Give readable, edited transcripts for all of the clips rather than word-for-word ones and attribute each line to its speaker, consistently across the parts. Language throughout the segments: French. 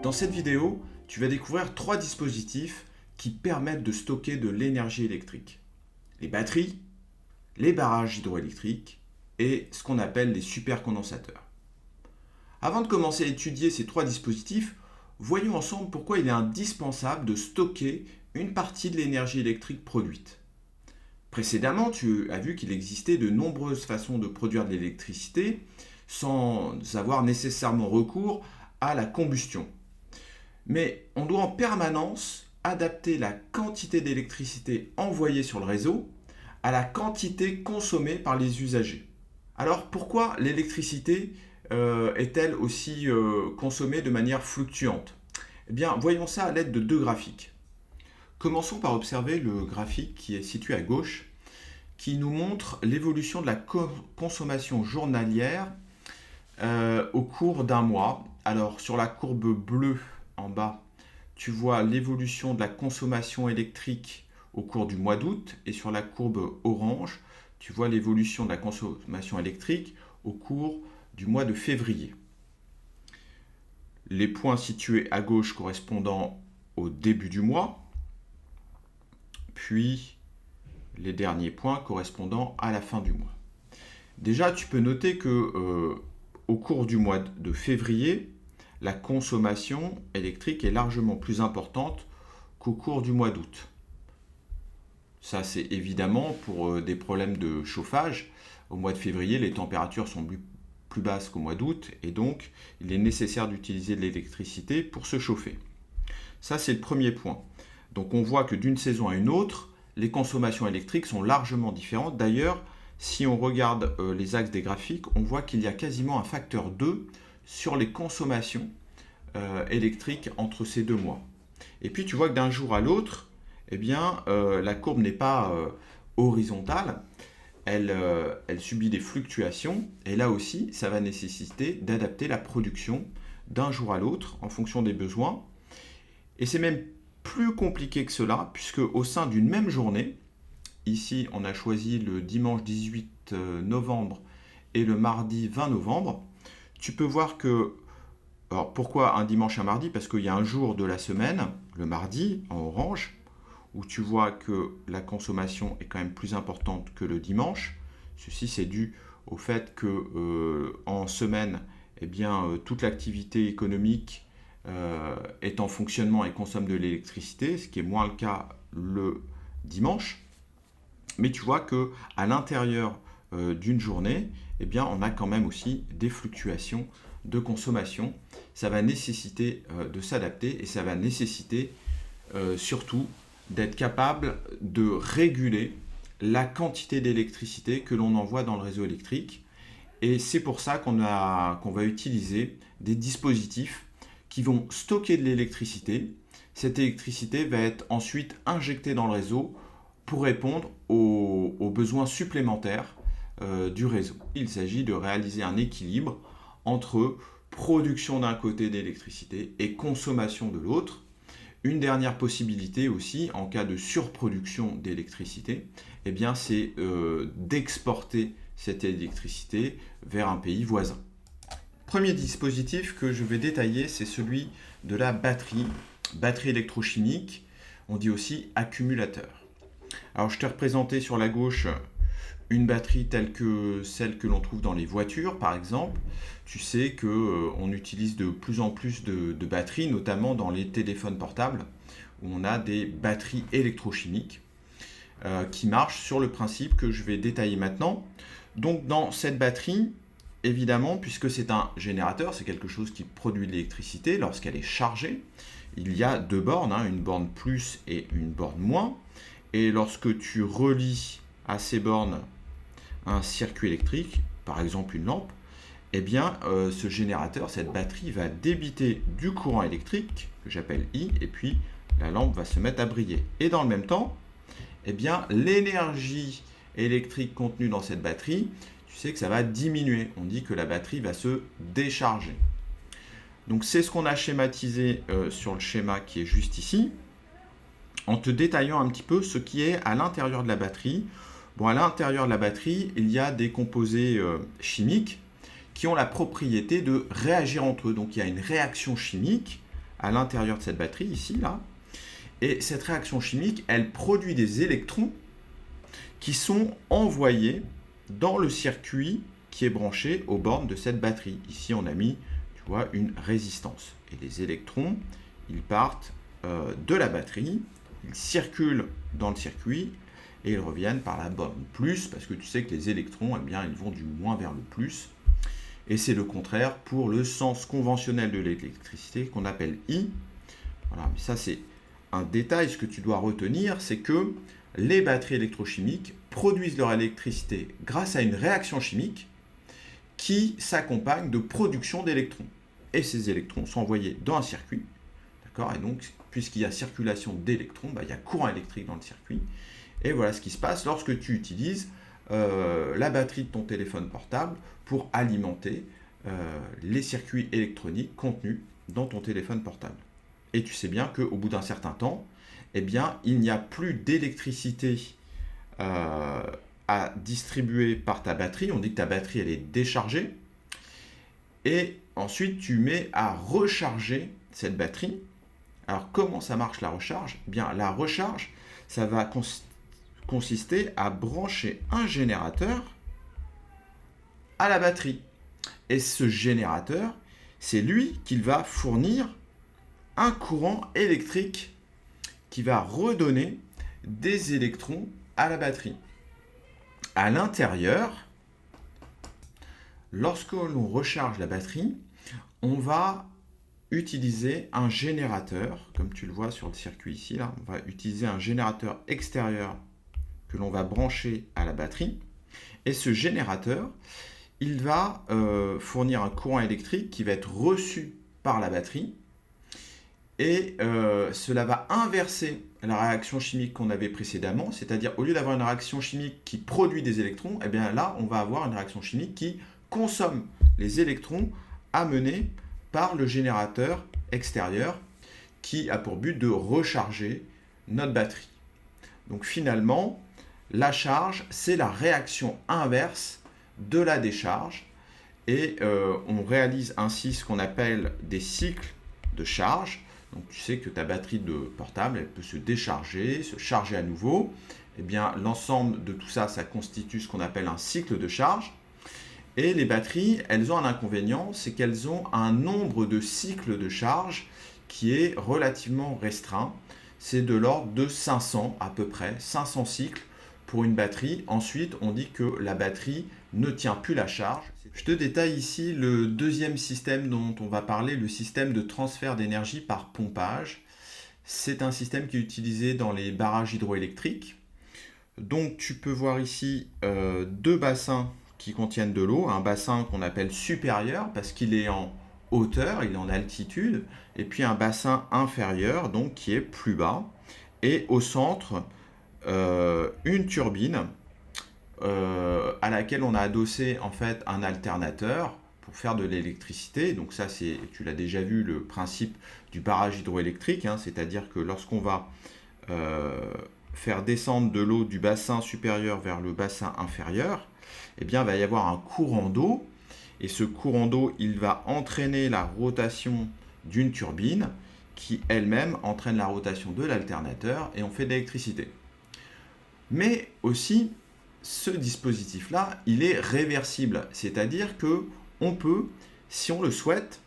Speaker 1: Dans cette vidéo, tu vas découvrir 3 dispositifs qui permettent de stocker de l'énergie électrique. Les batteries, les barrages hydroélectriques et ce qu'on appelle les supercondensateurs. Avant de commencer à étudier ces 3 dispositifs, voyons ensemble pourquoi il est indispensable de stocker une partie de l'énergie électrique produite. Précédemment, tu as vu qu'il existait de nombreuses façons de produire de l'électricité sans avoir nécessairement recours à la combustion. Mais on doit en permanence adapter la quantité d'électricité envoyée sur le réseau à la quantité consommée par les usagers. Alors pourquoi l'électricité est-elle aussi consommée de manière fluctuante? Eh bien, voyons ça à l'aide de 2 graphiques. Commençons par observer le graphique qui est situé à gauche, qui nous montre l'évolution de la consommation journalière au cours d'un mois. Alors, sur la courbe bleue en bas, tu vois l'évolution de la consommation électrique au cours du mois d'août, et sur la courbe orange, tu vois l'évolution de la consommation électrique au cours du mois de février. Les points situés à gauche correspondant au début du mois, puis les derniers points correspondant à la fin du mois. Déjà, tu peux noter que au cours du mois de février, la consommation électrique est largement plus importante qu'au cours du mois d'août. Ça, c'est évidemment pour des problèmes de chauffage. Au mois de février, les températures sont plus basses qu'au mois d'août et donc il est nécessaire d'utiliser de l'électricité pour se chauffer. Ça, c'est le premier point. Donc on voit que d'une saison à une autre, les consommations électriques sont largement différentes. D'ailleurs, si on regarde les axes des graphiques, on voit qu'il y a quasiment un facteur 2 sur les consommations électriques entre ces 2 mois. Et puis tu vois que d'un jour à l'autre, eh bien, la courbe n'est pas horizontale, elle subit des fluctuations, et là aussi, ça va nécessiter d'adapter la production d'un jour à l'autre en fonction des besoins. Et c'est même plus compliqué que cela, puisque au sein d'une même journée, ici on a choisi le dimanche 18 novembre et le mardi 20 novembre, tu peux voir que, alors pourquoi un dimanche et un mardi? Parce qu'il y a un jour de la semaine, le mardi en orange, où tu vois que la consommation est quand même plus importante que le dimanche. Ceci c'est dû au fait que en semaine, eh bien, toute l'activité économique est en fonctionnement et consomme de l'électricité, ce qui est moins le cas le dimanche. Mais tu vois qu'à l'intérieur d'une journée, eh bien, on a quand même aussi des fluctuations de consommation. Ça va nécessiter de s'adapter et ça va nécessiter surtout d'être capable de réguler la quantité d'électricité que l'on envoie dans le réseau électrique. Et c'est pour ça qu'on va utiliser des dispositifs qui vont stocker de l'électricité. Cette électricité va être ensuite injectée dans le réseau pour répondre aux besoins supplémentaires du réseau. Il s'agit de réaliser un équilibre entre production d'un côté d'électricité et consommation de l'autre. Une dernière possibilité aussi, en cas de surproduction d'électricité, eh bien, c'est d'exporter cette électricité vers un pays voisin. Premier dispositif que je vais détailler, c'est celui de la batterie électrochimique, on dit aussi accumulateur. Alors je t'ai représenté sur la gauche une batterie telle que celle que l'on trouve dans les voitures par exemple. Tu sais qu'on utilise de plus en plus de batteries, notamment dans les téléphones portables, où on a des batteries électrochimiques qui marchent sur le principe que je vais détailler maintenant. Donc dans cette batterie, évidemment, puisque c'est un générateur, c'est quelque chose qui produit de l'électricité lorsqu'elle est chargée, il y a 2 bornes, une borne plus et une borne moins. Et lorsque tu relis à ces bornes un circuit électrique, par exemple une lampe, eh bien ce générateur, cette batterie va débiter du courant électrique, que j'appelle I, et puis la lampe va se mettre à briller. Et dans le même temps, eh bien l'énergie électrique contenue dans cette batterie, tu sais que ça va diminuer. On dit que la batterie va se décharger. Donc c'est ce qu'on a schématisé sur le schéma qui est juste ici, en te détaillant un petit peu ce qui est à l'intérieur de la batterie. Bon, à l'intérieur de la batterie, il y a des composés chimiques qui ont la propriété de réagir entre eux. Donc il y a une réaction chimique à l'intérieur de cette batterie, ici, là. Et cette réaction chimique, elle produit des électrons qui sont envoyés dans le circuit qui est branché aux bornes de cette batterie. Ici, on a mis, tu vois, une résistance. Et les électrons, ils partent de la batterie, ils circulent dans le circuit et ils reviennent par la borne plus, parce que tu sais que les électrons, eh bien, ils vont du moins vers le plus. Et c'est le contraire pour le sens conventionnel de l'électricité qu'on appelle I. Voilà, mais ça c'est un détail. Ce que tu dois retenir, c'est que les batteries électrochimiques produisent leur électricité grâce à une réaction chimique qui s'accompagne de production d'électrons. Et ces électrons sont envoyés dans un circuit. D'accord ? Et donc, puisqu'il y a circulation d'électrons, il y a courant électrique dans le circuit. Et voilà ce qui se passe lorsque tu utilises la batterie de ton téléphone portable pour alimenter les circuits électroniques contenus dans ton téléphone portable. Et tu sais bien qu'au bout d'un certain temps, eh bien, il n'y a plus d'électricité à distribuer par ta batterie. On dit que ta batterie elle est déchargée. Et ensuite, tu mets à recharger cette batterie. Alors, comment ça marche la recharge ? Eh bien, la recharge, ça va consister à brancher un générateur à la batterie. Et ce générateur, c'est lui qui va fournir un courant électrique qui va redonner des électrons à la batterie. À l'intérieur, lorsque l'on recharge la batterie, on va utiliser un générateur, comme tu le vois sur le circuit ici, là, on va utiliser un générateur extérieur que l'on va brancher à la batterie. Et ce générateur, il va fournir un courant électrique qui va être reçu par la batterie. Et cela va inverser la réaction chimique qu'on avait précédemment, c'est-à-dire au lieu d'avoir une réaction chimique qui produit des électrons, eh bien là, on va avoir une réaction chimique qui consomme les électrons amenés par le générateur extérieur qui a pour but de recharger notre batterie. Donc finalement, la charge, c'est la réaction inverse de la décharge et on réalise ainsi ce qu'on appelle des cycles de charge. Donc tu sais que ta batterie de portable, elle peut se décharger, se charger à nouveau. Eh bien, l'ensemble de tout ça, ça constitue ce qu'on appelle un cycle de charge. Et les batteries, elles ont un inconvénient, c'est qu'elles ont un nombre de cycles de charge qui est relativement restreint. C'est de l'ordre de 500 à peu près, 500 cycles pour une batterie. Ensuite, on dit que la batterie ne tient plus la charge. Je te détaille ici le deuxième système dont on va parler, le système de transfert d'énergie par pompage. C'est un système qui est utilisé dans les barrages hydroélectriques. Donc tu peux voir ici deux bassins qui contiennent de l'eau, un bassin qu'on appelle supérieur parce qu'il est en hauteur, il est en altitude, et puis un bassin inférieur donc qui est plus bas. Et au centre, une turbine à laquelle on a adossé en fait un alternateur pour faire de l'électricité. Donc ça, tu l'as déjà vu, le principe du barrage hydroélectrique, hein, c'est-à-dire que lorsqu'on va faire descendre de l'eau du bassin supérieur vers le bassin inférieur, eh bien, il va y avoir un courant d'eau, et ce courant d'eau, il va entraîner la rotation d'une turbine qui elle-même entraîne la rotation de l'alternateur et on fait de l'électricité. Mais aussi, ce dispositif-là, il est réversible, c'est-à-dire que on peut, si on le souhaite,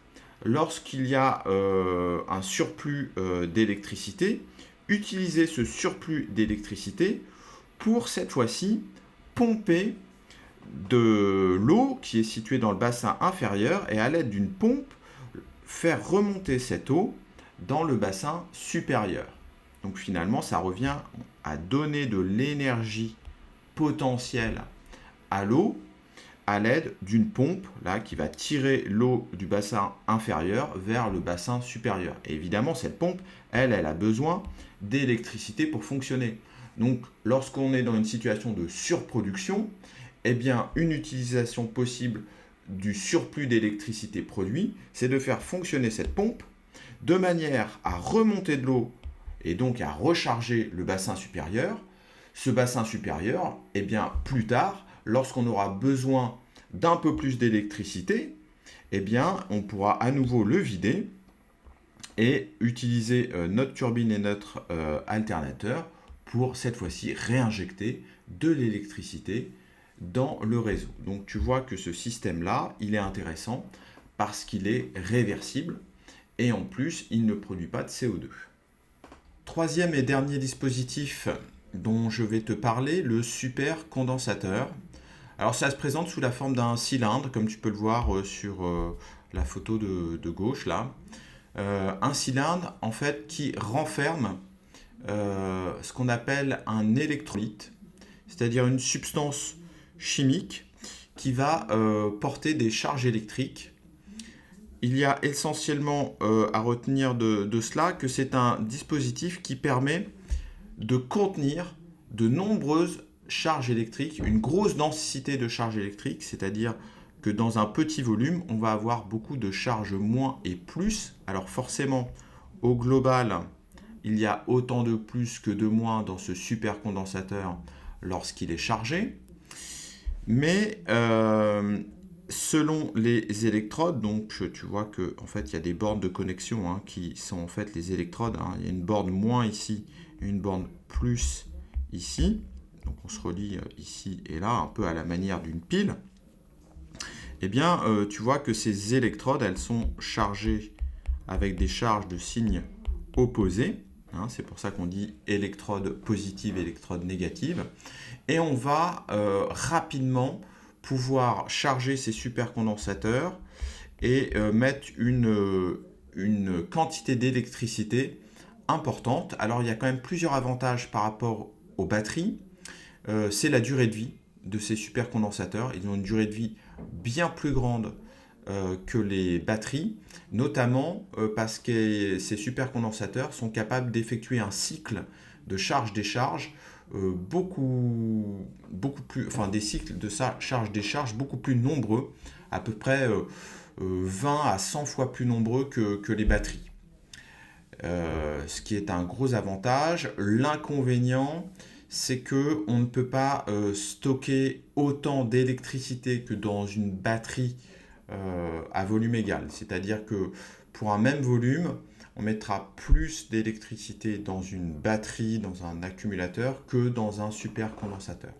Speaker 1: lorsqu'il y a un surplus d'électricité, utiliser ce surplus d'électricité pour cette fois-ci pomper de l'eau qui est située dans le bassin inférieur et à l'aide d'une pompe faire remonter cette eau dans le bassin supérieur. Donc finalement, ça revient à donner de l'énergie potentielle à l'eau à l'aide d'une pompe là, qui va tirer l'eau du bassin inférieur vers le bassin supérieur. Et évidemment, cette pompe, elle a besoin d'électricité pour fonctionner. Donc, lorsqu'on est dans une situation de surproduction, eh bien, une utilisation possible du surplus d'électricité produit, c'est de faire fonctionner cette pompe de manière à remonter de l'eau et donc à recharger le bassin supérieur. Ce bassin supérieur, eh bien, plus tard, lorsqu'on aura besoin d'un peu plus d'électricité, eh bien, on pourra à nouveau le vider et utiliser notre turbine et notre alternateur pour cette fois-ci réinjecter de l'électricité dans le réseau. Donc tu vois que ce système-là, il est intéressant parce qu'il est réversible et en plus, il ne produit pas de CO2. Troisième et dernier dispositif dont je vais te parler, le supercondensateur. Alors ça se présente sous la forme d'un cylindre, comme tu peux le voir sur la photo de gauche là. Un cylindre en fait qui renferme ce qu'on appelle un électrolyte, c'est-à-dire une substance chimique qui va porter des charges électriques. Il y a essentiellement à retenir de cela que c'est un dispositif qui permet de contenir de nombreuses charges électriques, une grosse densité de charges électriques, c'est-à-dire que dans un petit volume, on va avoir beaucoup de charges moins et plus. Alors forcément, au global, il y a autant de plus que de moins dans ce supercondensateur lorsqu'il est chargé. Mais selon les électrodes, donc tu vois que en fait il y a des bornes de connexion qui sont en fait les électrodes. Il y a une borne moins ici et une borne plus ici. Donc on se relie ici et là, un peu à la manière d'une pile. Eh bien, tu vois que ces électrodes, elles sont chargées avec des charges de signes opposés. C'est pour ça qu'on dit électrode positive, électrode négative. Et on va rapidement pouvoir charger ces supercondensateurs et mettre une quantité d'électricité importante. Alors il y a quand même plusieurs avantages par rapport aux batteries. C'est la durée de vie de ces supercondensateurs. Ils ont une durée de vie bien plus grande que les batteries, notamment parce que ces supercondensateurs sont capables d'effectuer un cycle de charge-décharge beaucoup plus, enfin des cycles de charge-décharge beaucoup plus nombreux, à peu près 20 à 100 fois plus nombreux que les batteries. Ce qui est un gros avantage. L'inconvénient, c'est que on ne peut pas stocker autant d'électricité que dans une batterie à volume égal. C'est-à-dire que pour un même volume, on mettra plus d'électricité dans une batterie, dans un accumulateur, que dans un supercondensateur.